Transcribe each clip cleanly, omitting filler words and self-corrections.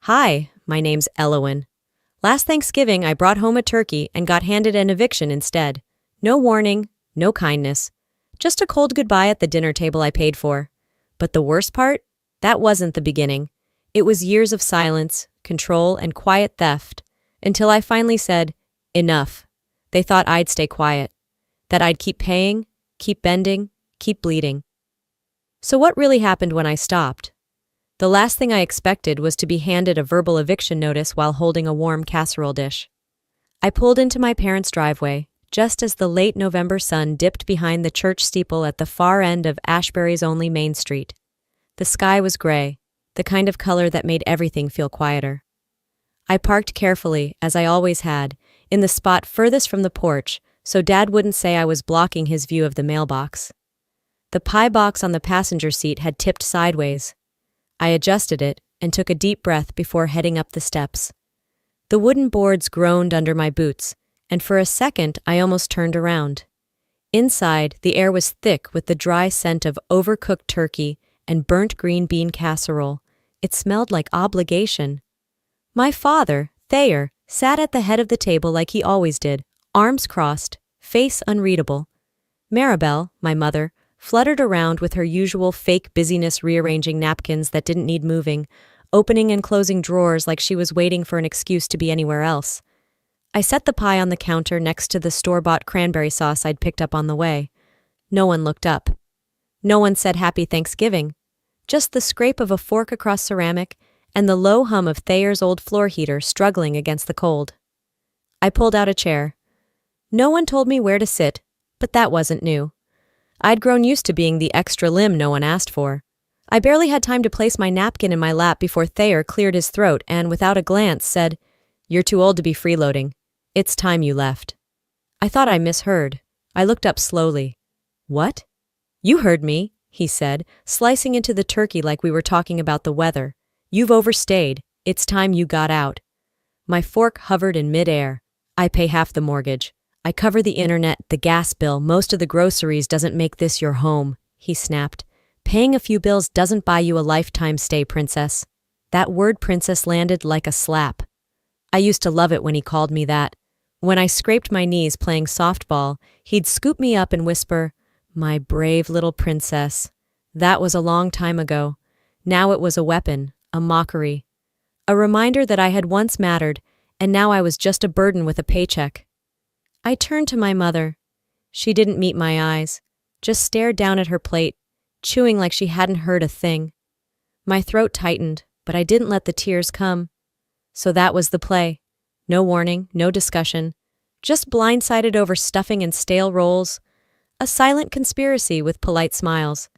Hi, my name's Elowen. Last Thanksgiving, I brought home a turkey and got handed an eviction instead. No warning, no kindness. Just a cold goodbye at the dinner table I paid for. But the worst part? That wasn't the beginning. It was years of silence, control, and quiet theft, until I finally said, enough. They thought I'd stay quiet, that I'd keep paying, keep bending, keep bleeding. So what really happened when I stopped? The last thing I expected was to be handed a verbal eviction notice while holding a warm casserole dish. I pulled into my parents' driveway, just as the late November sun dipped behind the church steeple at the far end of Ashbury's only Main Street. The sky was gray, the kind of color that made everything feel quieter. I parked carefully, as I always had, in the spot furthest from the porch, so Dad wouldn't say I was blocking his view of the mailbox. The pie box on the passenger seat had tipped sideways. I adjusted it and took a deep breath before heading up the steps. The wooden boards groaned under my boots, and for a second I almost turned around. Inside, the air was thick with the dry scent of overcooked turkey and burnt green bean casserole. It smelled like obligation. My father, Thayer, sat at the head of the table like he always did, arms crossed, face unreadable. Maribel, my mother, fluttered around with her usual fake busyness rearranging napkins that didn't need moving, opening and closing drawers like she was waiting for an excuse to be anywhere else. I set the pie on the counter next to the store-bought cranberry sauce I'd picked up on the way. No one looked up. No one said Happy Thanksgiving. Just the scrape of a fork across ceramic and the low hum of Thayer's old floor heater struggling against the cold. I pulled out a chair. No one told me where to sit, but that wasn't new. I'd grown used to being the extra limb no one asked for. I barely had time to place my napkin in my lap before Thayer cleared his throat and, without a glance, said, "You're too old to be freeloading. It's time you left." I thought I misheard. I looked up slowly. "What?" "You heard me," he said, slicing into the turkey like we were talking about the weather. "You've overstayed. It's time you got out." My fork hovered in midair. "I pay half the mortgage. I cover the internet, the gas bill, most of the groceries. Doesn't make this your home," he snapped. "Paying a few bills doesn't buy you a lifetime stay, princess." That word princess landed like a slap. I used to love it when he called me that. When I scraped my knees playing softball, he'd scoop me up and whisper, "My brave little princess." That was a long time ago. Now it was a weapon, a mockery. A reminder that I had once mattered, and now I was just a burden with a paycheck. I turned to my mother. She didn't meet my eyes, just stared down at her plate, chewing like she hadn't heard a thing. My throat tightened, but I didn't let the tears come. So that was the play. No warning, no discussion. Just blindsided over stuffing and stale rolls. A silent conspiracy with polite smiles.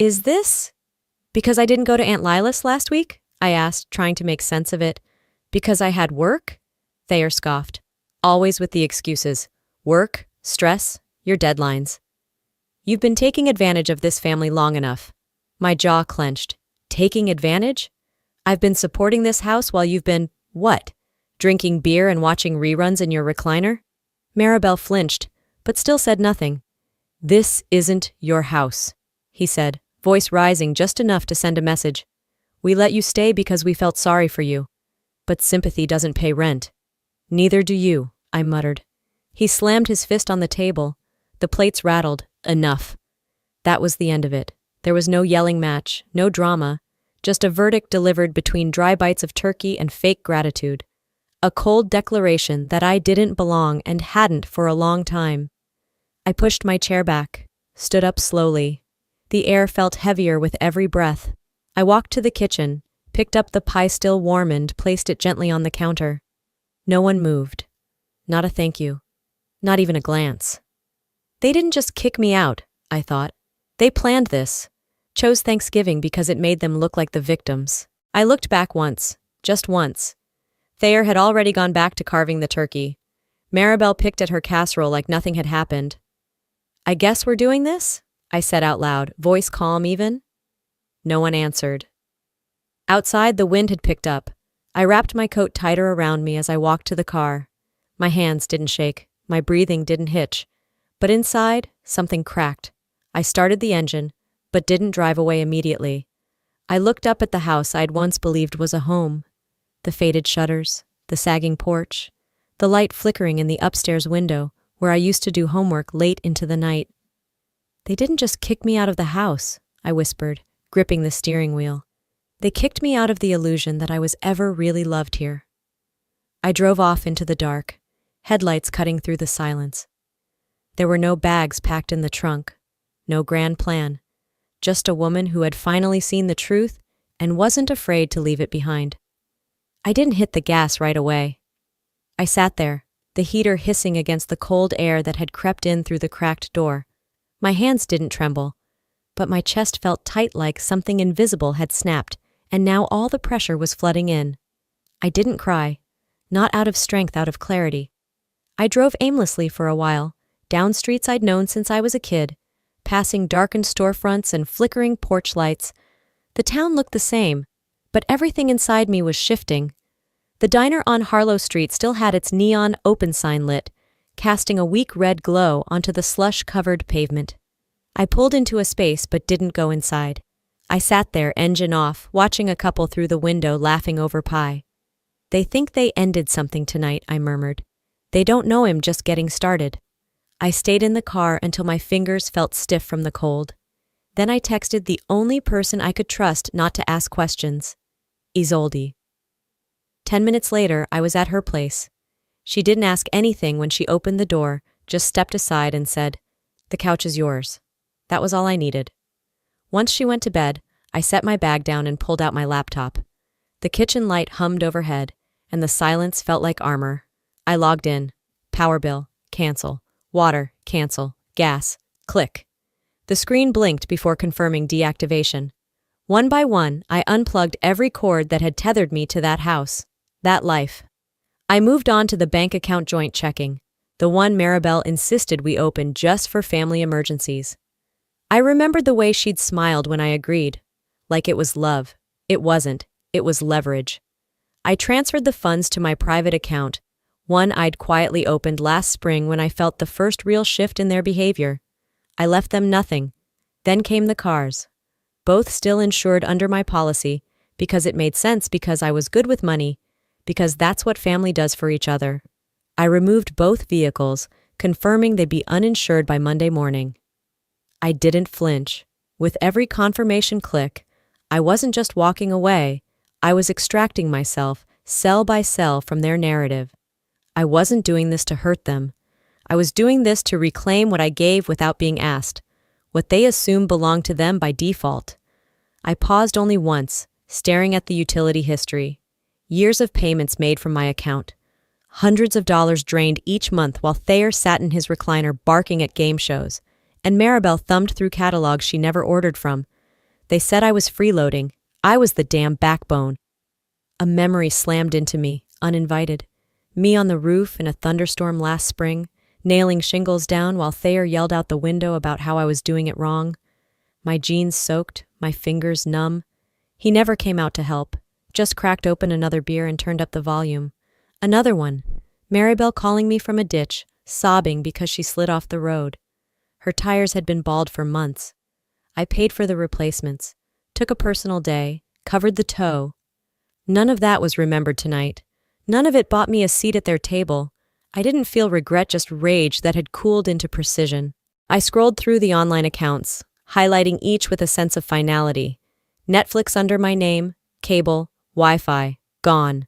"Is this because I didn't go to Aunt Lila's last week?" I asked, trying to make sense of it. "Because I had work?" Thayer scoffed. "Always with the excuses. Work, stress, your deadlines. You've been taking advantage of this family long enough." My jaw clenched. Taking advantage? I've been supporting this house while you've been, what? Drinking beer and watching reruns in your recliner? Maribel flinched, but still said nothing. "This isn't your house," he said, voice rising just enough to send a message. "We let you stay because we felt sorry for you. But sympathy doesn't pay rent." "Neither do you," I muttered. He slammed his fist on the table. The plates rattled. Enough. That was the end of it. There was no yelling match, no drama, just a verdict delivered between dry bites of turkey and fake gratitude. A cold declaration that I didn't belong and hadn't for a long time. I pushed my chair back, stood up slowly. The air felt heavier with every breath. I walked to the kitchen, picked up the pie still warm and placed it gently on the counter. No one moved. Not a thank you. Not even a glance. They didn't just kick me out, I thought. They planned this. Chose Thanksgiving because it made them look like the victims. I looked back once. Just once. Thayer had already gone back to carving the turkey. Maribel picked at her casserole like nothing had happened. "I guess we're doing this?" I said out loud, voice calm even. No one answered. Outside, the wind had picked up. I wrapped my coat tighter around me as I walked to the car. My hands didn't shake. My breathing didn't hitch. But inside, something cracked. I started the engine, but didn't drive away immediately. I looked up at the house I'd once believed was a home. The faded shutters, the sagging porch, the light flickering in the upstairs window where I used to do homework late into the night. They didn't just kick me out of the house, I whispered, gripping the steering wheel. They kicked me out of the illusion that I was ever really loved here. I drove off into the dark, headlights cutting through the silence. There were no bags packed in the trunk, no grand plan, just a woman who had finally seen the truth and wasn't afraid to leave it behind. I didn't hit the gas right away. I sat there, the heater hissing against the cold air that had crept in through the cracked door. My hands didn't tremble, but my chest felt tight like something invisible had snapped, and now all the pressure was flooding in. I didn't cry, not out of strength, out of clarity. I drove aimlessly for a while, down streets I'd known since I was a kid, passing darkened storefronts and flickering porch lights. The town looked the same, but everything inside me was shifting. The diner on Harlow Street still had its neon open sign lit, casting a weak red glow onto the slush-covered pavement. I pulled into a space but didn't go inside. I sat there, engine off, watching a couple through the window laughing over pie. They think they ended something tonight, I murmured. They don't know him just getting started. I stayed in the car until my fingers felt stiff from the cold. Then I texted the only person I could trust not to ask questions, Isolde. 10 minutes later, I was at her place. She didn't ask anything when she opened the door, just stepped aside and said, "The couch is yours." That was all I needed. Once she went to bed, I set my bag down and pulled out my laptop. The kitchen light hummed overhead, and the silence felt like armor. I logged in. Power bill, cancel. Water, cancel. Gas, click. The screen blinked before confirming deactivation. One by one, I unplugged every cord that had tethered me to that house, that life. I moved on to the bank account joint checking, the one Maribel insisted we open just for family emergencies. I remembered the way she'd smiled when I agreed, like it was love. It wasn't, it was leverage. I transferred the funds to my private account, one I'd quietly opened last spring when I felt the first real shift in their behavior. I left them nothing. Then came the cars. Both still insured under my policy, because it made sense, because I was good with money, because that's what family does for each other. I removed both vehicles, confirming they'd be uninsured by Monday morning. I didn't flinch. With every confirmation click, I wasn't just walking away, I was extracting myself, cell by cell, from their narrative. I wasn't doing this to hurt them. I was doing this to reclaim what I gave without being asked, what they assumed belonged to them by default. I paused only once, staring at the utility history. Years of payments made from my account. Hundreds of dollars drained each month while Thayer sat in his recliner barking at game shows, and Maribel thumbed through catalogs she never ordered from. They said I was freeloading. I was the damn backbone. A memory slammed into me, uninvited. Me on the roof in a thunderstorm last spring, nailing shingles down while Thayer yelled out the window about how I was doing it wrong. My jeans soaked, my fingers numb. He never came out to help, just cracked open another beer and turned up the volume. Another one. Maribel calling me from a ditch, sobbing because she slid off the road. Her tires had been bald for months. I paid for the replacements, took a personal day, covered the toe. None of that was remembered tonight. None of it bought me a seat at their table. I didn't feel regret, just rage that had cooled into precision. I scrolled through the online accounts, highlighting each with a sense of finality. Netflix under my name, cable, Wi-Fi, gone.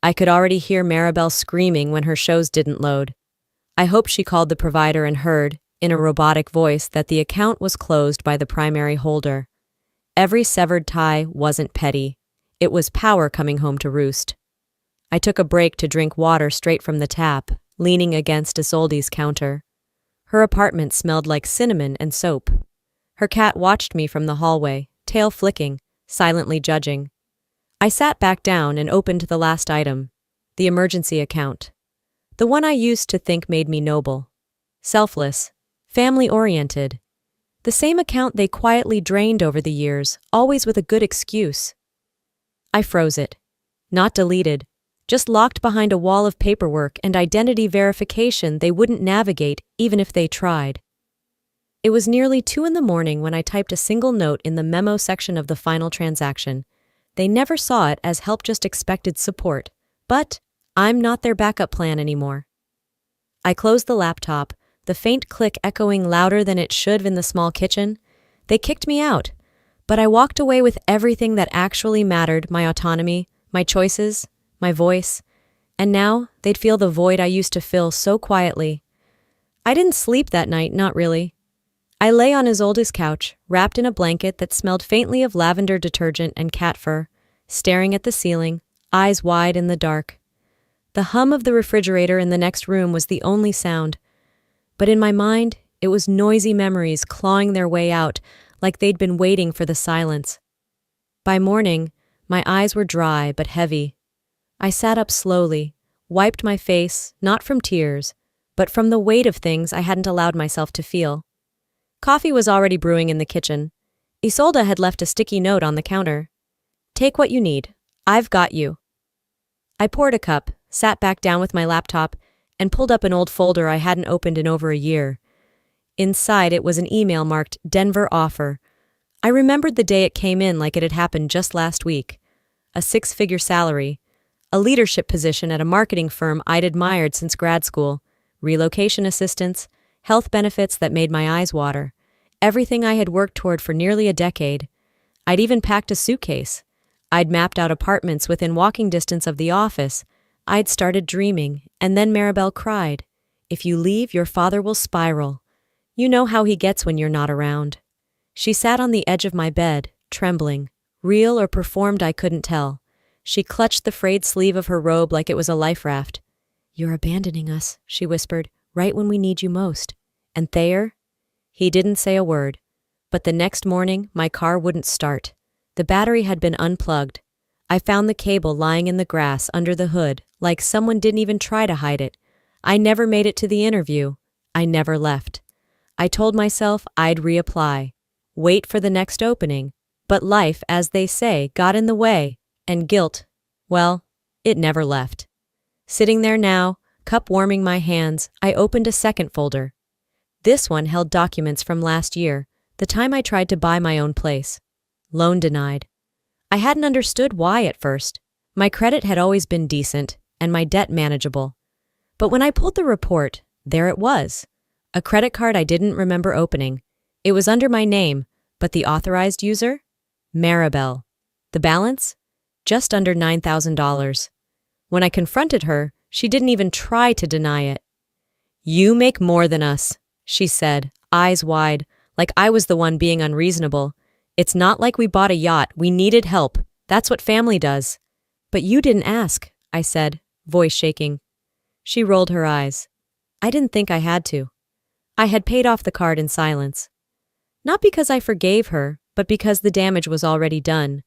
I could already hear Maribel screaming when her shows didn't load. I hoped she called the provider and heard, in a robotic voice, that the account was closed by the primary holder. Every severed tie wasn't petty. It was power coming home to roost. I took a break to drink water straight from the tap, leaning against Isolde's counter. Her apartment smelled like cinnamon and soap. Her cat watched me from the hallway, tail flicking, silently judging. I sat back down and opened the last item, the emergency account. The one I used to think made me noble. Selfless, family-oriented. The same account they quietly drained over the years, always with a good excuse. I froze it. Not deleted, just locked behind a wall of paperwork and identity verification they wouldn't navigate even if they tried. It was nearly 2 a.m. when I typed a single note in the memo section of the final transaction. They never saw it as help, just expected support. But I'm not their backup plan anymore. I closed the laptop, the faint click echoing louder than it should in the small kitchen. They kicked me out, but I walked away with everything that actually mattered: my autonomy, my choices, my voice. And now they'd feel the void I used to fill so quietly. I didn't sleep that night, not really. I lay on Isolde's couch, wrapped in a blanket that smelled faintly of lavender detergent and cat fur, staring at the ceiling, eyes wide in the dark. The hum of the refrigerator in the next room was the only sound. But in my mind, it was noisy memories clawing their way out, like they'd been waiting for the silence. By morning, my eyes were dry but heavy. I sat up slowly, wiped my face, not from tears, but from the weight of things I hadn't allowed myself to feel. Coffee was already brewing in the kitchen. Isolde had left a sticky note on the counter. "Take what you need. I've got you." I poured a cup, sat back down with my laptop, and pulled up an old folder I hadn't opened in over a year. Inside it was an email marked Denver offer. I remembered the day it came in like it had happened just last week. A 6-figure salary, a leadership position at a marketing firm I'd admired since grad school, relocation assistance, health benefits that made my eyes water, everything I had worked toward for nearly a decade. I'd even packed a suitcase. I'd mapped out apartments within walking distance of the office. I'd started dreaming, and then Maribel cried, "If you leave, your father will spiral. You know how he gets when you're not around." She sat on the edge of my bed, trembling. Real or performed, I couldn't tell. She clutched the frayed sleeve of her robe like it was a life raft. "You're abandoning us," she whispered, "right when we need you most. And Thayer?" He didn't say a word. But the next morning, my car wouldn't start. The battery had been unplugged. I found the cable lying in the grass under the hood, like someone didn't even try to hide it. I never made it to the interview. I never left. I told myself I'd reapply, wait for the next opening. But life, as they say, got in the way, and guilt, well, it never left. Sitting there now, cup warming my hands, I opened a second folder. This one held documents from last year, the time I tried to buy my own place. Loan denied. I hadn't understood why at first. My credit had always been decent, and my debt manageable. But when I pulled the report, there it was. A credit card I didn't remember opening. It was under my name, but the authorized user? Maribel. The balance? Just under $9,000. When I confronted her, she didn't even try to deny it. "You make more than us," she said, eyes wide, like I was the one being unreasonable. "It's not like we bought a yacht, we needed help. That's what family does." "But you didn't ask," I said, voice shaking. She rolled her eyes. I didn't think I had to. I had paid off the card in silence. Not because I forgave her, but because the damage was already done.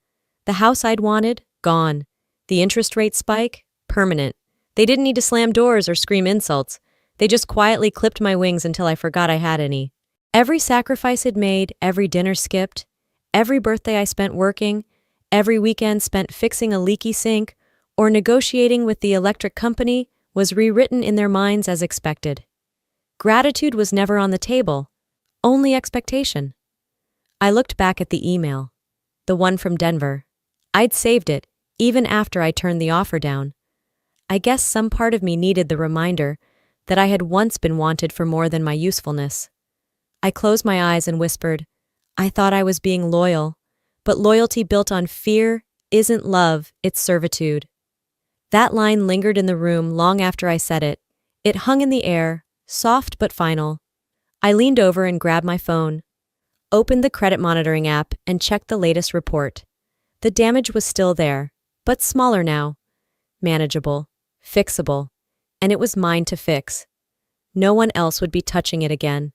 The house I'd wanted, gone. The interest rate spike, permanent. They didn't need to slam doors or scream insults. They just quietly clipped my wings until I forgot I had any. Every sacrifice I'd made, every dinner skipped, every birthday I spent working, every weekend spent fixing a leaky sink or negotiating with the electric company was rewritten in their minds as expected. Gratitude was never on the table, only expectation. I looked back at the email, the one from Denver. I'd saved it, even after I turned the offer down. I guess some part of me needed the reminder that I had once been wanted for more than my usefulness. I closed my eyes and whispered, "I thought I was being loyal, but loyalty built on fear isn't love, it's servitude." That line lingered in the room long after I said it. It hung in the air, soft but final. I leaned over and grabbed my phone, opened the credit monitoring app, and checked the latest report. The damage was still there, but smaller now. Manageable, fixable, and it was mine to fix. No one else would be touching it again.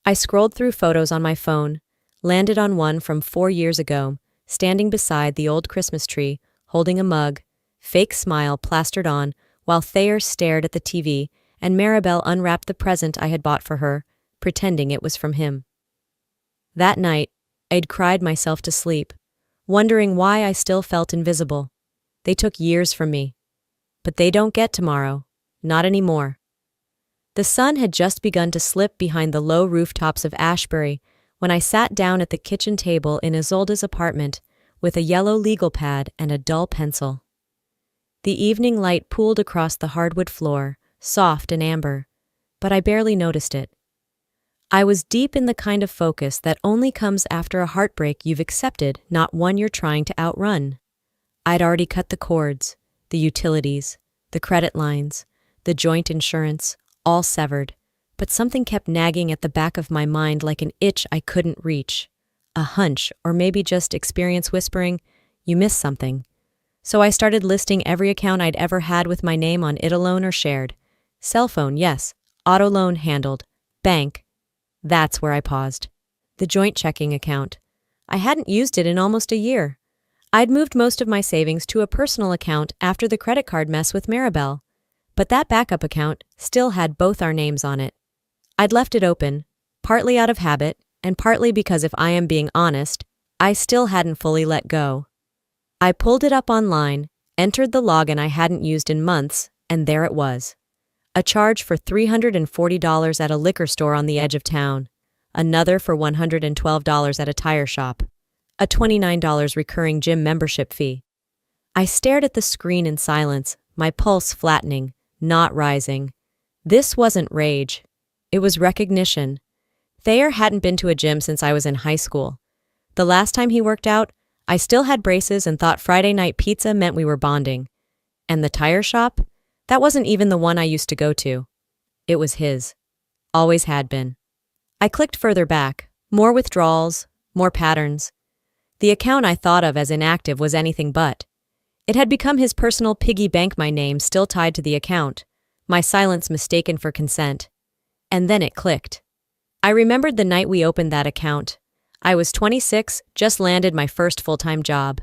I scrolled through photos on my phone, landed on one from 4 years ago, standing beside the old Christmas tree, holding a mug, fake smile plastered on, while Thayer stared at the TV and Maribel unwrapped the present I had bought for her, pretending it was from him. That night, I'd cried myself to sleep, wondering why I still felt invisible. They took years from me. But they don't get tomorrow. Not anymore. The sun had just begun to slip behind the low rooftops of Ashbury when I sat down at the kitchen table in Isolde's apartment, with a yellow legal pad and a dull pencil. The evening light pooled across the hardwood floor, soft and amber, but I barely noticed it. I was deep in the kind of focus that only comes after a heartbreak you've accepted, not one you're trying to outrun. I'd already cut the cords, the utilities, the credit lines, the joint insurance, all severed, but something kept nagging at the back of my mind like an itch I couldn't reach. A hunch, or maybe just experience whispering, "You missed something." So I started listing every account I'd ever had with my name on it alone or shared. Cell phone, yes. Auto loan handled. Bank. That's where I paused. The joint checking account. I hadn't used it in almost a year. I'd moved most of my savings to a personal account after the credit card mess with Maribel, but that backup account still had both our names on it. I'd left it open, partly out of habit, and partly because if I am being honest, I still hadn't fully let go. I pulled it up online, entered the login I hadn't used in months, and there it was. A charge for $340 at a liquor store on the edge of town, another for $112 at a tire shop, a $29 recurring gym membership fee. I stared at the screen in silence, my pulse flattening, not rising. This wasn't rage. It was recognition. Thayer hadn't been to a gym since I was in high school. The last time he worked out, I still had braces and thought Friday night pizza meant we were bonding. And the tire shop? That wasn't even the one I used to go to. It was his. Always had been. I clicked further back. More withdrawals, more patterns. The account I thought of as inactive was anything but. It had become his personal piggy bank, my name still tied to the account, my silence mistaken for consent. And then it clicked. I remembered the night we opened that account. I was 26, just landed my first full-time job.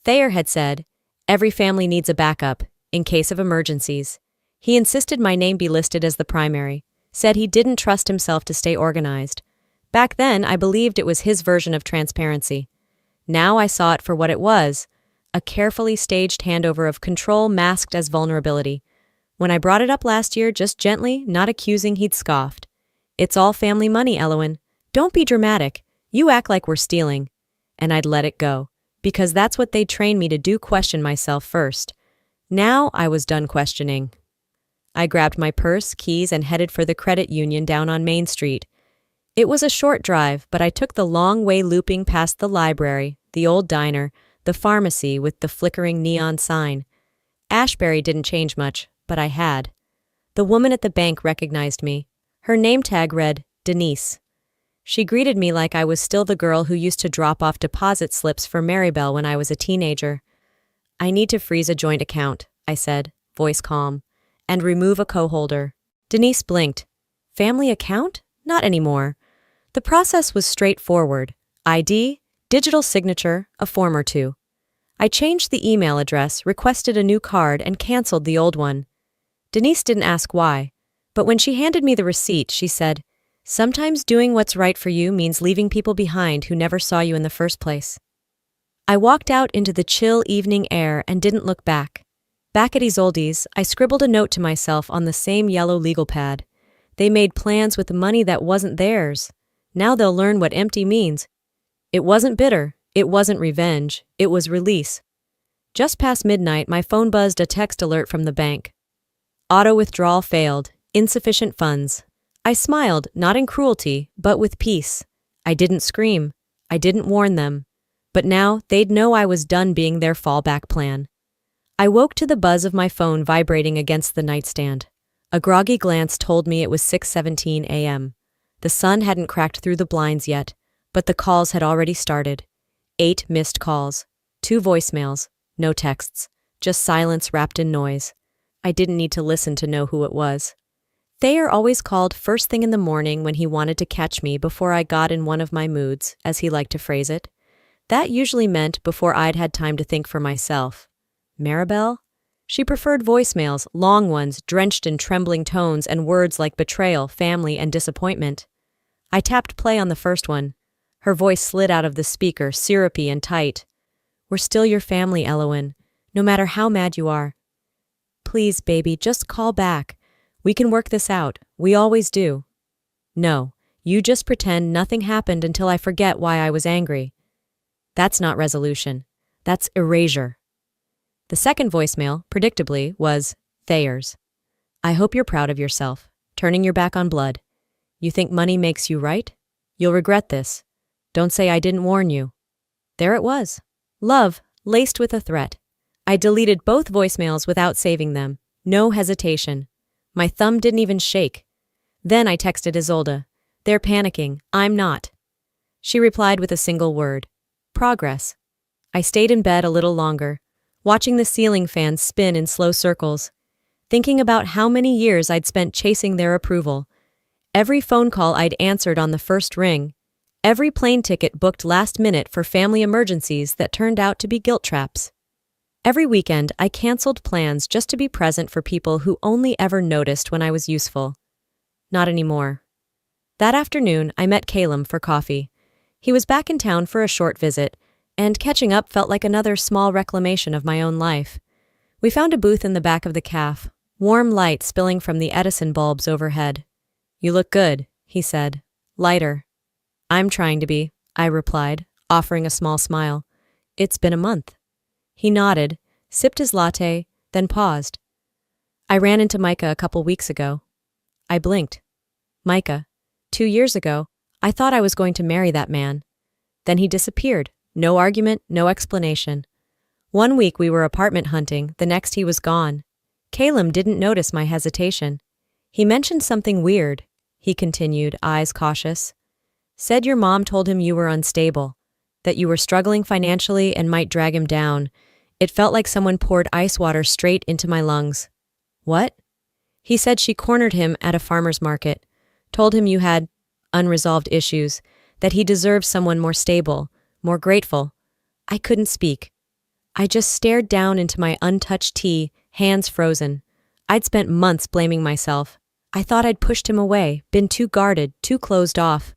Thayer had said, "Every family needs a backup, in case of emergencies." He insisted my name be listed as the primary, said he didn't trust himself to stay organized. Back then, I believed it was his version of transparency. Now I saw it for what it was, a carefully staged handover of control masked as vulnerability. When I brought it up last year, just gently, not accusing, he'd scoffed. "It's all family money, Elowen. Don't be dramatic. You act like we're stealing." And I'd let it go, because that's what they'd trained me to do, question myself first. Now I was done questioning. I grabbed my purse, keys, and headed for the credit union down on Main Street. It was a short drive, but I took the long way looping past the library, the old diner, the pharmacy with the flickering neon sign. Ashbury didn't change much, but I had. The woman at the bank recognized me. Her name tag read, Denise. She greeted me like I was still the girl who used to drop off deposit slips for Maribel when I was a teenager. "I need to freeze a joint account," I said, voice calm, "and remove a co-holder." Denise blinked. "Family account? Not anymore." The process was straightforward. ID, digital signature, a form or two. I changed the email address, requested a new card, and canceled the old one. Denise didn't ask why, but when she handed me the receipt, she said, "Sometimes doing what's right for you means leaving people behind who never saw you in the first place." I walked out into the chill evening air and didn't look back. Back at Isolde's, I scribbled a note to myself on the same yellow legal pad. They made plans with money that wasn't theirs. Now they'll learn what empty means. It wasn't bitter. It wasn't revenge. It was release. Just past midnight, my phone buzzed a text alert from the bank. Auto withdrawal failed. Insufficient funds. I smiled, not in cruelty, but with peace. I didn't scream. I didn't warn them. But now they'd know I was done being their fallback plan. I woke to the buzz of my phone vibrating against the nightstand. A groggy glance told me it was 6:17 a.m. The sun hadn't cracked through the blinds yet, but the calls had already started. 8 missed calls, 2 voicemails, no texts, just silence wrapped in noise. I didn't need to listen to know who it was. Thayer always called first thing in the morning when he wanted to catch me before I got in one of my moods, as he liked to phrase it. That usually meant before I'd had time to think for myself. Maribel? She preferred voicemails, long ones, drenched in trembling tones and words like betrayal, family, and disappointment. I tapped play on the first one. Her voice slid out of the speaker, syrupy and tight. "We're still your family, Elowen, no matter how mad you are. Please, baby, just call back. We can work this out. We always do." "No, you just pretend nothing happened until I forget why I was angry." That's not resolution. That's erasure. The second voicemail, predictably, was Thayer's. I hope you're proud of yourself, turning your back on blood. You think money makes you right? You'll regret this. Don't say I didn't warn you. There it was. Love, laced with a threat. I deleted both voicemails without saving them. No hesitation. My thumb didn't even shake. Then I texted Isolde. They're panicking. I'm not. She replied with a single word. Progress. I stayed in bed a little longer, watching the ceiling fan spin in slow circles, thinking about how many years I'd spent chasing their approval. Every phone call I'd answered on the first ring. Every plane ticket booked last minute for family emergencies that turned out to be guilt traps. Every weekend, I canceled plans just to be present for people who only ever noticed when I was useful. Not anymore. That afternoon, I met Caleb for coffee. He was back in town for a short visit, and catching up felt like another small reclamation of my own life. We found a booth in the back of the cafe, warm light spilling from the Edison bulbs overhead. You look good, he said. Lighter. I'm trying to be, I replied, offering a small smile. It's been a month. He nodded, sipped his latte, then paused. I ran into Micah a couple weeks ago. I blinked. Micah. 2 years ago, I thought I was going to marry that man. Then he disappeared. No argument, no explanation. 1 week we were apartment hunting, the next he was gone. Caleb didn't notice my hesitation. He mentioned something weird, he continued, eyes cautious. Said your mom told him you were unstable, that you were struggling financially and might drag him down. It felt like someone poured ice water straight into my lungs. What? He said she cornered him at a farmer's market, told him you had unresolved issues, that he deserved someone more stable, more grateful. I couldn't speak. I just stared down into my untouched tea, hands frozen. I'd spent months blaming myself. I thought I'd pushed him away, been too guarded, too closed off.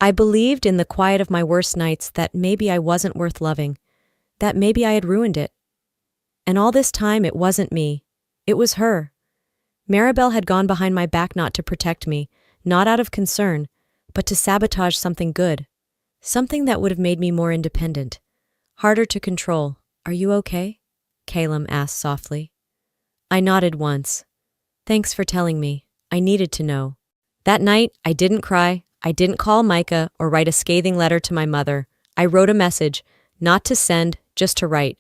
I believed in the quiet of my worst nights that maybe I wasn't worth loving, that maybe I had ruined it. And all this time it wasn't me. It was her. Maribel had gone behind my back not to protect me, not out of concern, but to sabotage something good. Something that would have made me more independent, harder to control. Are you okay? Caleb asked softly. I nodded once. Thanks for telling me. I needed to know. That night, I didn't cry. I didn't call Micah or write a scathing letter to my mother. I wrote a message, not to send, just to write.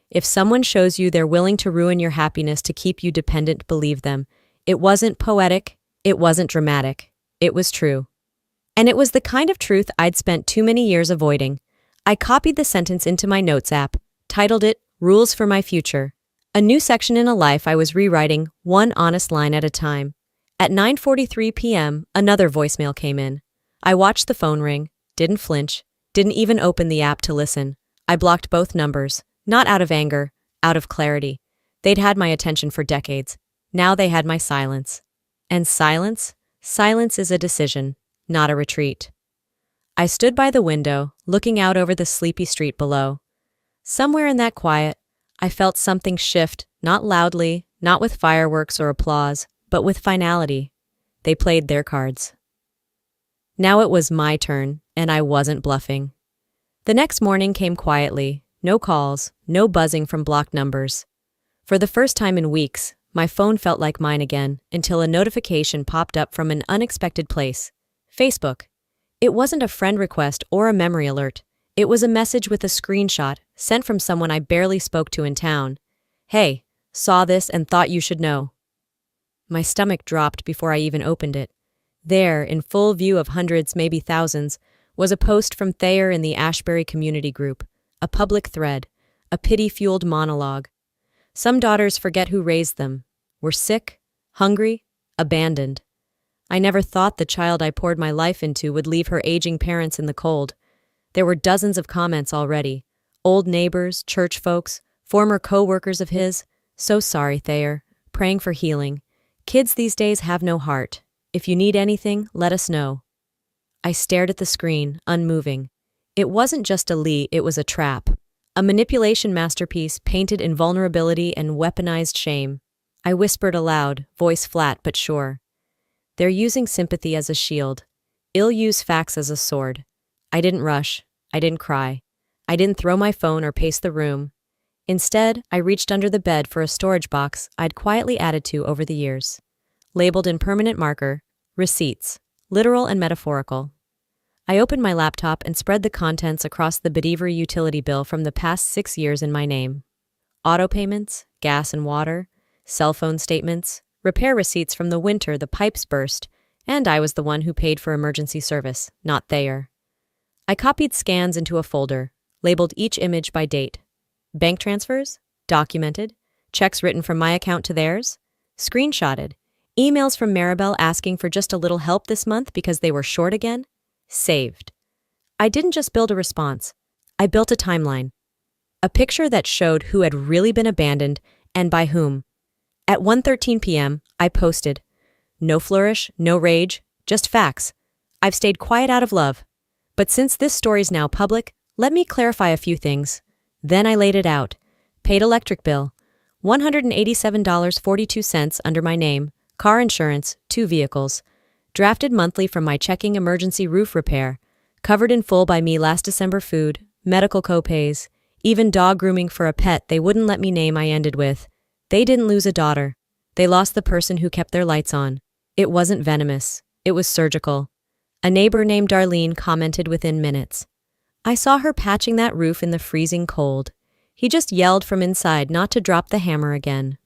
If someone shows you they're willing to ruin your happiness to keep you dependent, believe them. It wasn't poetic. It wasn't dramatic. It was true. And it was the kind of truth I'd spent too many years avoiding. I copied the sentence into my notes app, titled it Rules for My Future. A new section in a life I was rewriting, one honest line at a time. At 9:43 p.m., another voicemail came in. I watched the phone ring, didn't flinch, didn't even open the app to listen. I blocked both numbers, not out of anger, out of clarity. They'd had my attention for decades. Now they had my silence. And silence? Silence is a decision, not a retreat. I stood by the window, looking out over the sleepy street below. Somewhere in that quiet, I felt something shift, not loudly, not with fireworks or applause, but with finality. They played their cards. Now it was my turn, and I wasn't bluffing. The next morning came quietly, no calls, no buzzing from blocked numbers. For the first time in weeks, my phone felt like mine again, until a notification popped up from an unexpected place. Facebook. It wasn't a friend request or a memory alert. It was a message with a screenshot, sent from someone I barely spoke to in town. Hey, saw this and thought you should know. My stomach dropped before I even opened it. There, in full view of hundreds, maybe thousands, was a post from Thayer in the Ashbury community group, a public thread, a pity-fueled monologue. Some daughters forget who raised them, were sick, hungry, abandoned. I never thought the child I poured my life into would leave her aging parents in the cold. There were dozens of comments already. Old neighbors, church folks, former co-workers of his. So sorry, Thayer. Praying for healing. Kids these days have no heart. If you need anything, let us know. I stared at the screen, unmoving. It wasn't just a Lee, it was a trap. A manipulation masterpiece painted in vulnerability and weaponized shame. I whispered aloud, voice flat but sure. They're using sympathy as a shield. Ill-use facts as a sword. I didn't rush. I didn't cry. I didn't throw my phone or pace the room. Instead, I reached under the bed for a storage box I'd quietly added to over the years. Labeled in permanent marker, receipts, literal and metaphorical. I opened my laptop and spread the contents across the Betrayal utility bill from the past 6 years in my name. Auto payments, gas and water, cell phone statements, repair receipts from the winter the pipes burst, and I was the one who paid for emergency service, not Thayer. I copied scans into a folder, labeled each image by date. Bank transfers? Documented. Checks written from my account to theirs? Screenshotted. Emails from Maribel asking for just a little help this month because they were short again? Saved. I didn't just build a response. I built a timeline. A picture that showed who had really been abandoned and by whom. At 1:13 p.m., I posted, "No flourish, no rage, just facts. I've stayed quiet out of love. But since this story's now public, let me clarify a few things." Then I laid it out. Paid electric bill, $187.42 under my name, car insurance, 2 vehicles. Drafted monthly from my checking emergency roof repair. Covered in full by me last December food, medical co-pays, even dog grooming for a pet they wouldn't let me name I ended with. They didn't lose a daughter. They lost the person who kept their lights on. It wasn't venomous. It was surgical. A neighbor named Darlene commented within minutes. "I saw her patching that roof in the freezing cold. He just yelled from inside not to drop the hammer again."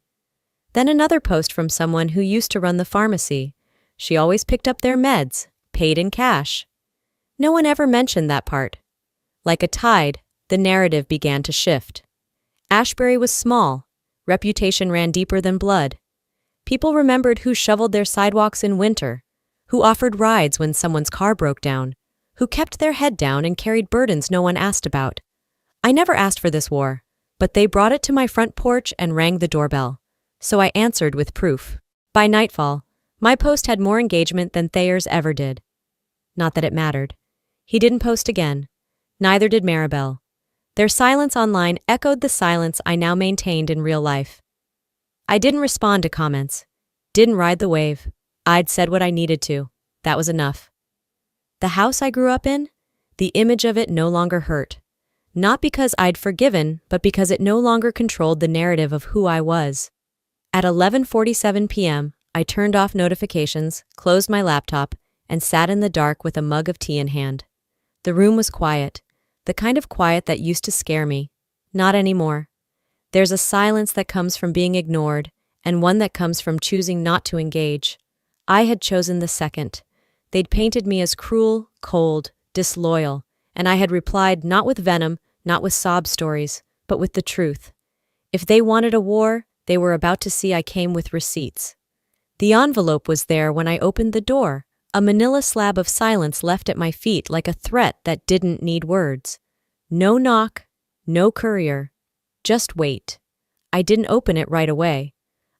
Then another post from someone who used to run the pharmacy. She always picked up their meds, paid in cash. No one ever mentioned that part. Like a tide, the narrative began to shift. Ashbury was small. Reputation ran deeper than blood. People remembered who shoveled their sidewalks in winter, who offered rides when someone's car broke down, who kept their head down and carried burdens no one asked about. I never asked for this war, but they brought it to my front porch and rang the doorbell, so I answered with proof. By nightfall, my post had more engagement than Thayer's ever did. Not that it mattered. He didn't post again. Neither did Maribel. Their silence online echoed the silence I now maintained in real life. I didn't respond to comments. Didn't ride the wave. I'd said what I needed to. That was enough. The house I grew up in? The image of it no longer hurt. Not because I'd forgiven, but because it no longer controlled the narrative of who I was. At 11:47 p.m., I turned off notifications, closed my laptop, and sat in the dark with a mug of tea in hand. The room was quiet, the kind of quiet that used to scare me. Not anymore. There's a silence that comes from being ignored, and one that comes from choosing not to engage. I had chosen the second. They'd painted me as cruel, cold, disloyal, and I had replied not with venom, not with sob stories, but with the truth. If they wanted a war, they were about to see I came with receipts. The envelope was there when I opened the door, a manila slab of silence left at my feet like a threat that didn't need words. No knock, no courier. Just wait. I didn't open it right away.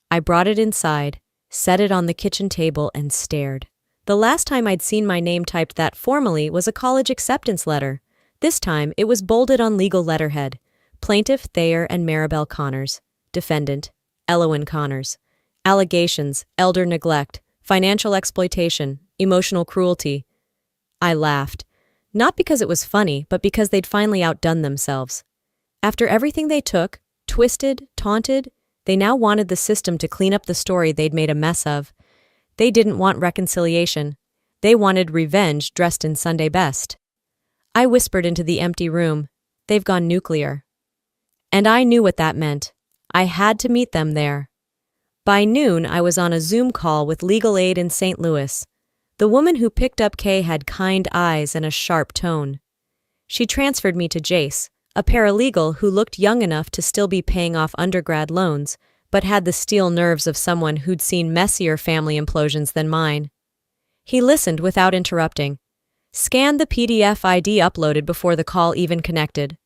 I brought it inside, set it on the kitchen table, and stared. The last time I'd seen my name typed that formally was a college acceptance letter. This time, it was bolded on legal letterhead. Plaintiff Thayer and Maribel Connors. Defendant, Elowyn Connors. Allegations, elder neglect, financial exploitation, emotional cruelty. I laughed. Not because it was funny, but because they'd finally outdone themselves. After everything they took, twisted, taunted, they now wanted the system to clean up the story they'd made a mess of. They didn't want reconciliation. They wanted revenge dressed in Sunday best. I whispered into the empty room, "They've gone nuclear." And I knew what that meant. I had to meet them there. By noon, I was on a Zoom call with legal aid in St. Louis. The woman who picked up Kay had kind eyes and a sharp tone. She transferred me to Jace, a paralegal who looked young enough to still be paying off undergrad loans, but had the steel nerves of someone who'd seen messier family implosions than mine. He listened without interrupting, scanned the PDF ID uploaded before the call even connected,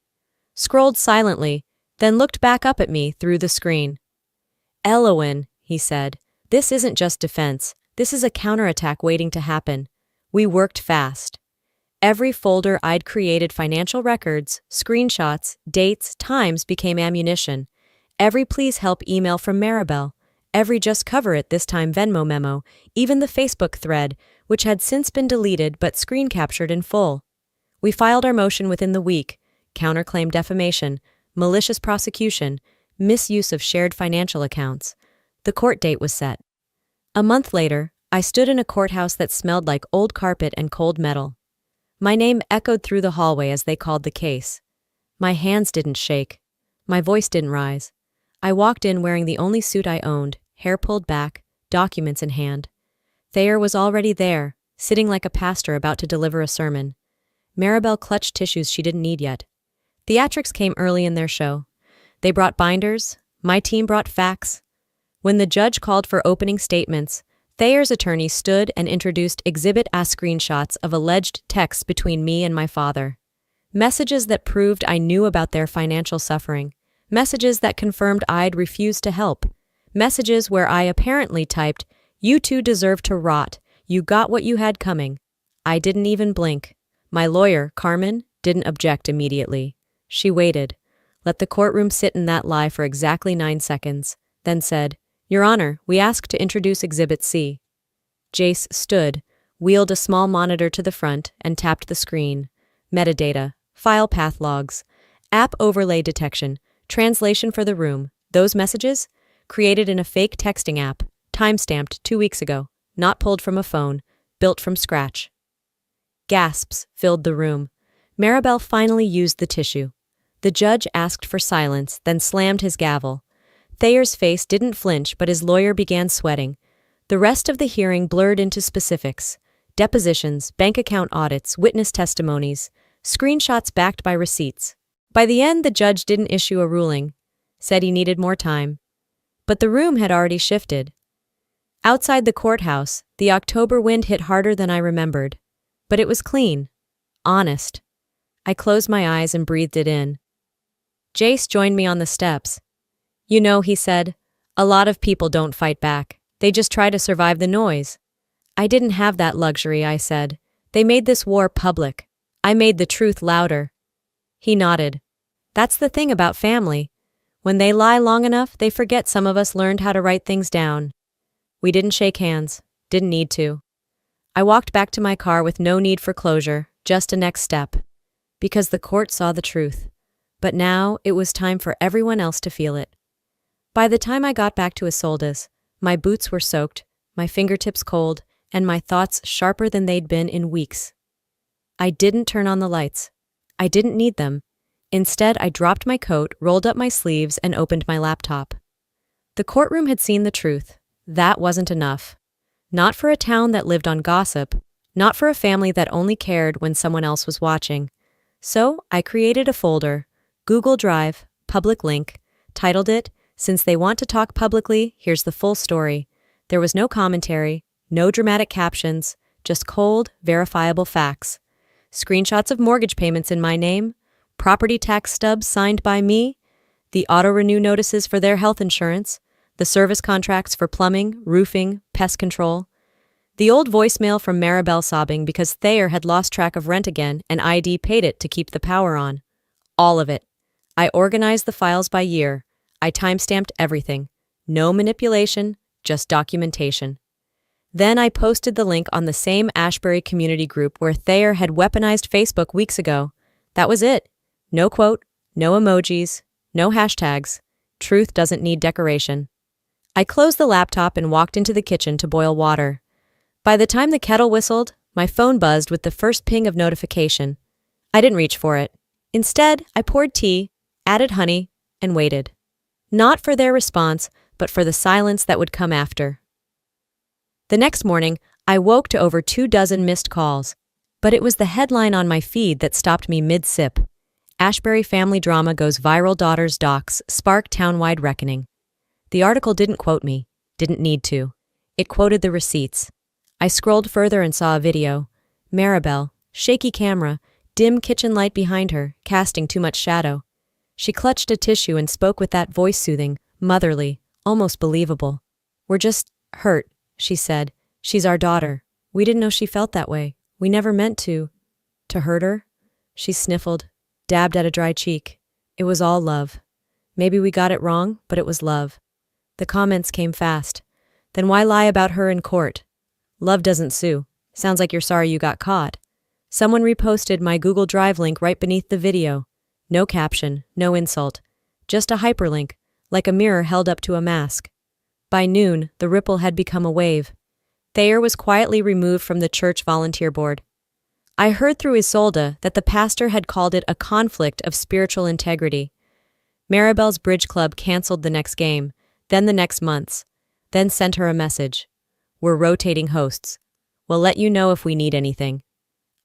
scrolled silently, then looked back up at me through the screen. "Elowyn," he said, "this isn't just defense. This is a counterattack waiting to happen. We worked fast. Every folder I'd created financial records, screenshots, dates, times became ammunition. Every please help email from Maribel, every just cover it this time Venmo memo, even the Facebook thread, which had since been deleted but screen captured in full. We filed our motion within the week, counterclaim defamation, malicious prosecution, misuse of shared financial accounts. The court date was set. A month later, I stood in a courthouse that smelled like old carpet and cold metal. My name echoed through the hallway as they called the case. My hands didn't shake. My voice didn't rise. I walked in wearing the only suit I owned, hair pulled back, documents in hand. Thayer was already there, sitting like a pastor about to deliver a sermon. Maribel clutched tissues she didn't need yet. Theatrics came early in their show. They brought binders. My team brought facts. When the judge called for opening statements, Thayer's attorney stood and introduced Exhibit A screenshots of alleged texts between me and my father. Messages that proved I knew about their financial suffering. Messages that confirmed I'd refused to help. Messages where I apparently typed, "You two deserve to rot. You got what you had coming." I didn't even blink. My lawyer, Carmen, didn't object immediately. She waited, let the courtroom sit in that lie for exactly 9 seconds, then said, "Your Honor, we ask to introduce Exhibit C." Jace stood, wheeled a small monitor to the front, and tapped the screen. Metadata, file path logs, app overlay detection, translation for the room. Those messages? Created in a fake texting app, time-stamped 2 weeks ago, not pulled from a phone, built from scratch. Gasps filled the room. Maribel finally used the tissue. The judge asked for silence, then slammed his gavel. Thayer's face didn't flinch, but his lawyer began sweating. The rest of the hearing blurred into specifics. Depositions, bank account audits, witness testimonies, screenshots backed by receipts. By the end, the judge didn't issue a ruling, said he needed more time. But the room had already shifted. Outside the courthouse, the October wind hit harder than I remembered. But it was clean. Honest. I closed my eyes and breathed it in. Jace joined me on the steps. "You know," he said, "a lot of people don't fight back. They just try to survive the noise." "I didn't have that luxury," I said. "They made this war public. I made the truth louder." He nodded. "That's the thing about family. When they lie long enough, they forget some of us learned how to write things down." We didn't shake hands. Didn't need to. I walked back to my car with no need for closure, just a next step. Because the court saw the truth. But now it was time for everyone else to feel it. By the time I got back to Isolde's, my boots were soaked, my fingertips cold, and my thoughts sharper than they'd been in weeks. I didn't turn on the lights. I didn't need them. Instead, I dropped my coat, rolled up my sleeves, and opened my laptop. The courtroom had seen the truth. That wasn't enough. Not for a town that lived on gossip, not for a family that only cared when someone else was watching. So I created a folder, Google Drive, public link, titled it, "Since They Want to Talk Publicly, Here's the Full Story." There was no commentary, no dramatic captions, just cold, verifiable facts. Screenshots of mortgage payments in my name, property tax stubs signed by me, the auto-renew notices for their health insurance, the service contracts for plumbing, roofing, pest control. The old voicemail from Maribel sobbing because Thayer had lost track of rent again and ID paid it to keep the power on. All of it. I organized the files by year. I timestamped everything. No manipulation, just documentation. Then I posted the link on the same Ashbury community group where Thayer had weaponized Facebook weeks ago. That was it. No quote, no emojis, no hashtags. Truth doesn't need decoration. I closed the laptop and walked into the kitchen to boil water. By the time the kettle whistled, my phone buzzed with the first ping of notification. I didn't reach for it. Instead, I poured tea, added honey, and waited. Not for their response, but for the silence that would come after. The next morning, I woke to over 24 missed calls. But it was the headline on my feed that stopped me mid-sip. Ashbury family drama goes viral, daughters docs spark townwide reckoning. The article didn't quote me, didn't need to. It quoted the receipts. I scrolled further and saw a video. Maribel, shaky camera, dim kitchen light behind her, casting too much shadow. She clutched a tissue and spoke with that voice soothing, motherly, almost believable. "We're just hurt," she said. "She's our daughter. We didn't know she felt that way. We never meant to hurt her." She sniffled, dabbed at a dry cheek. It was all love. Maybe we got it wrong, but it was love. The comments came fast. "Then why lie about her in court? Love doesn't sue. Sounds like you're sorry you got caught." Someone reposted my Google Drive link right beneath the video. No caption, no insult. Just a hyperlink, like a mirror held up to a mask. By noon, the ripple had become a wave. Thayer was quietly removed from the church volunteer board. I heard through Isolde that the pastor had called it a conflict of spiritual integrity. Maribel's bridge club canceled the next game, then the next month's, then sent her a message. We're rotating hosts. We'll let you know if we need anything.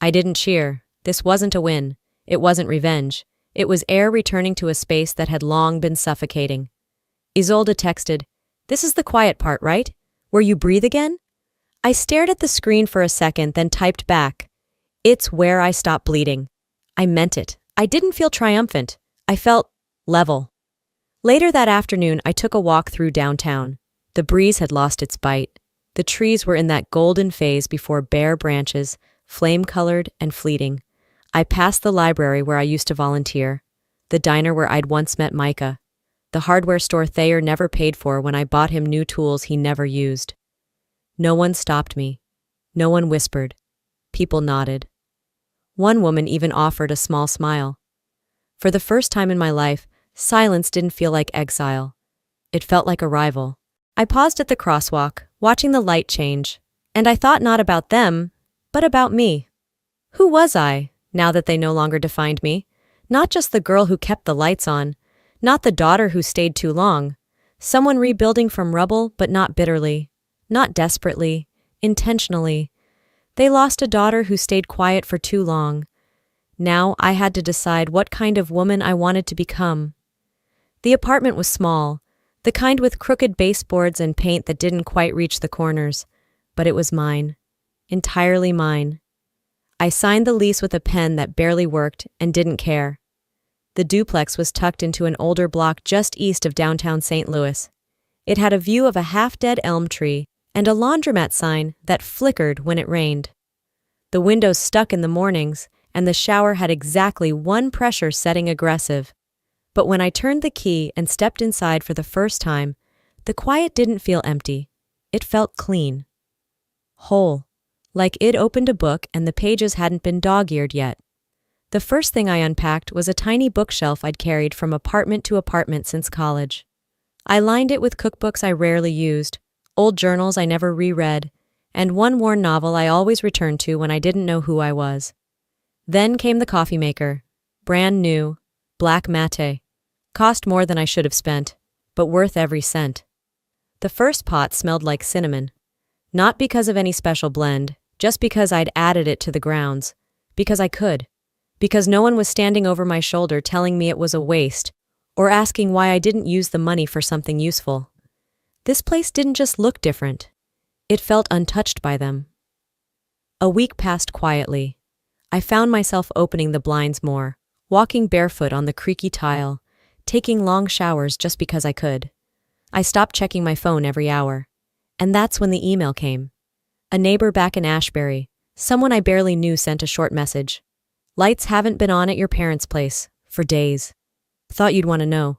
I didn't cheer. This wasn't a win. It wasn't revenge. It was air returning to a space that had long been suffocating. Isolde texted, "This is the quiet part, right? Where you breathe again?" I stared at the screen for a second, then typed back, "It's where I stop bleeding." I meant it. I didn't feel triumphant. I felt level. Later that afternoon, I took a walk through downtown. The breeze had lost its bite. The trees were in that golden phase before bare branches, flame-colored and fleeting. I passed the library where I used to volunteer, the diner where I'd once met Micah, the hardware store Thayer never paid for when I bought him new tools he never used. No one stopped me. No one whispered. People nodded. One woman even offered a small smile. For the first time in my life, silence didn't feel like exile. It felt like arrival. I paused at the crosswalk, watching the light change, and I thought not about them, but about me. Who was I, now that they no longer defined me? Not just the girl who kept the lights on, not the daughter who stayed too long, someone rebuilding from rubble but not bitterly, not desperately, intentionally. They lost a daughter who stayed quiet for too long. Now I had to decide what kind of woman I wanted to become. The apartment was small, the kind with crooked baseboards and paint that didn't quite reach the corners, but it was mine, entirely mine. I signed the lease with a pen that barely worked and didn't care. The duplex was tucked into an older block just east of downtown St. Louis. It had a view of a half-dead elm tree and a laundromat sign that flickered when it rained. The windows stuck in the mornings, and the shower had exactly one pressure setting aggressive. But when I turned the key and stepped inside for the first time, the quiet didn't feel empty. It felt clean. Whole. Like it opened a book and the pages hadn't been dog-eared yet. The first thing I unpacked was a tiny bookshelf I'd carried from apartment to apartment since college. I lined it with cookbooks I rarely used, old journals I never reread, and one worn novel I always returned to when I didn't know who I was. Then came the coffee maker. Brand new, black matte. Cost more than I should have spent, but worth every cent. The first pot smelled like cinnamon. Not because of any special blend, just because I'd added it to the grounds. Because I could. Because no one was standing over my shoulder telling me it was a waste, or asking why I didn't use the money for something useful. This place didn't just look different. It felt untouched by them. A week passed quietly. I found myself opening the blinds more, walking barefoot on the creaky tile, taking long showers just because I could. I stopped checking my phone every hour. And that's when the email came. A neighbor back in Ashbury, someone I barely knew, sent a short message. "Lights haven't been on at your parents' place for days. Thought you'd want to know."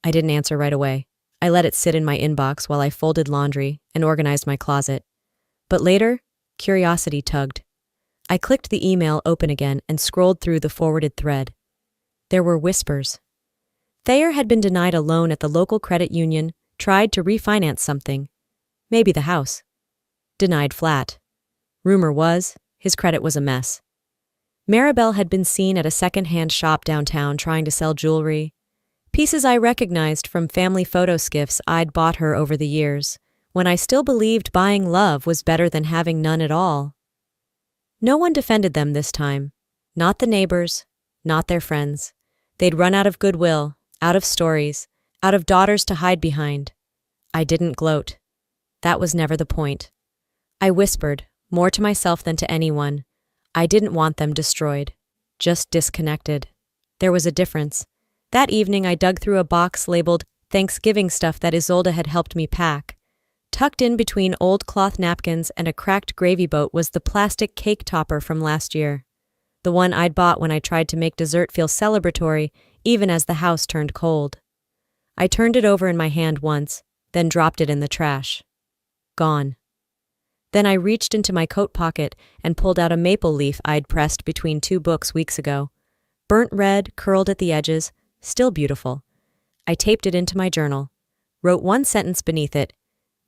I didn't answer right away. I let it sit in my inbox while I folded laundry and organized my closet. But later, curiosity tugged. I clicked the email open again and scrolled through the forwarded thread. There were whispers. Thayer had been denied a loan at the local credit union, tried to refinance something. Maybe the house. Denied flat. Rumor was, his credit was a mess. Maribel had been seen at a second-hand shop downtown trying to sell jewelry. Pieces I recognized from family photo skiffs I'd bought her over the years, when I still believed buying love was better than having none at all. No one defended them this time. Not the neighbors, not their friends. They'd run out of goodwill, out of stories, out of daughters to hide behind. I didn't gloat. That was never the point. I whispered, more to myself than to anyone. I didn't want them destroyed, just disconnected. There was a difference. That evening I dug through a box labeled Thanksgiving stuff that Isolde had helped me pack. Tucked in between old cloth napkins and a cracked gravy boat was the plastic cake topper from last year. The one I'd bought when I tried to make dessert feel celebratory even as the house turned cold. I turned it over in my hand once, then dropped it in the trash. Gone. Then I reached into my coat pocket and pulled out a maple leaf I'd pressed between two books weeks ago. Burnt red, curled at the edges, still beautiful. I taped it into my journal, wrote one sentence beneath it.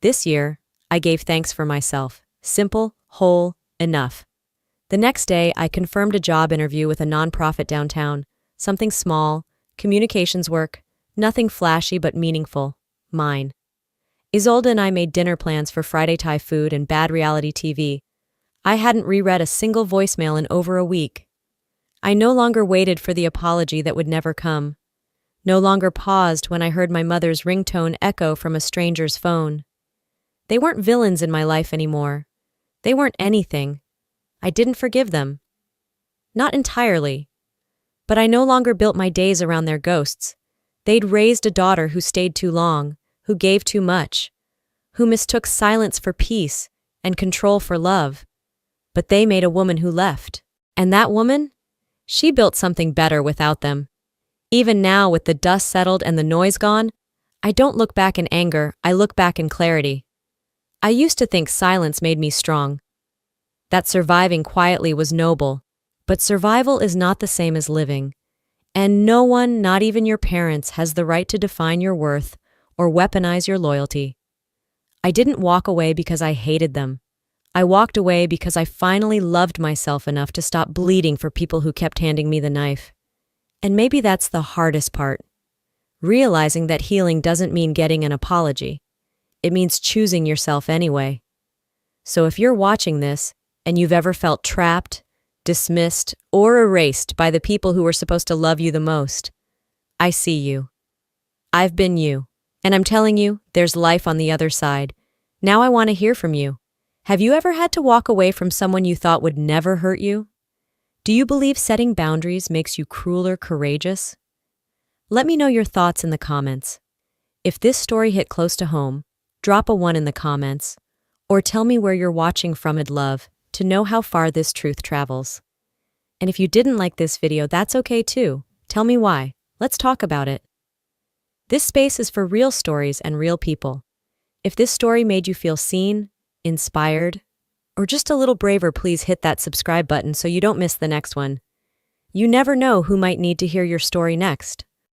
This year, I gave thanks for myself. Simple, whole, enough. The next day, I confirmed a job interview with a nonprofit downtown. Something small, communications work, nothing flashy but meaningful. Mine. Isolde and I made dinner plans for Friday Thai food and bad reality TV. I hadn't reread a single voicemail in over a week. I no longer waited for the apology that would never come. No longer paused when I heard my mother's ringtone echo from a stranger's phone. They weren't villains in my life anymore. They weren't anything. I didn't forgive them. Not entirely. But I no longer built my days around their ghosts. They'd raised a daughter who stayed too long, who gave too much, who mistook silence for peace and control for love. But they made a woman who left. And that woman? She built something better without them. Even now, with the dust settled and the noise gone, I don't look back in anger, I look back in clarity. I used to think silence made me strong, that surviving quietly was noble, but survival is not the same as living. And no one, not even your parents, has the right to define your worth or weaponize your loyalty. I didn't walk away because I hated them. I walked away because I finally loved myself enough to stop bleeding for people who kept handing me the knife. And maybe that's the hardest part. Realizing that healing doesn't mean getting an apology. It means choosing yourself anyway. So if you're watching this, and you've ever felt trapped, dismissed, or erased by the people who were supposed to love you the most, I see you. I've been you. And I'm telling you, there's life on the other side. Now I want to hear from you. Have you ever had to walk away from someone you thought would never hurt you? Do you believe setting boundaries makes you cruel or courageous? Let me know your thoughts in the comments. If this story hit close to home, drop a 1 in the comments, or tell me where you're watching from. I'd love to know how far this truth travels. And if you didn't like this video, that's okay too. Tell me why. Let's talk about it. This space is for real stories and real people. If this story made you feel seen, inspired, or just a little braver, please hit that subscribe button so you don't miss the next one. You never know who might need to hear your story next.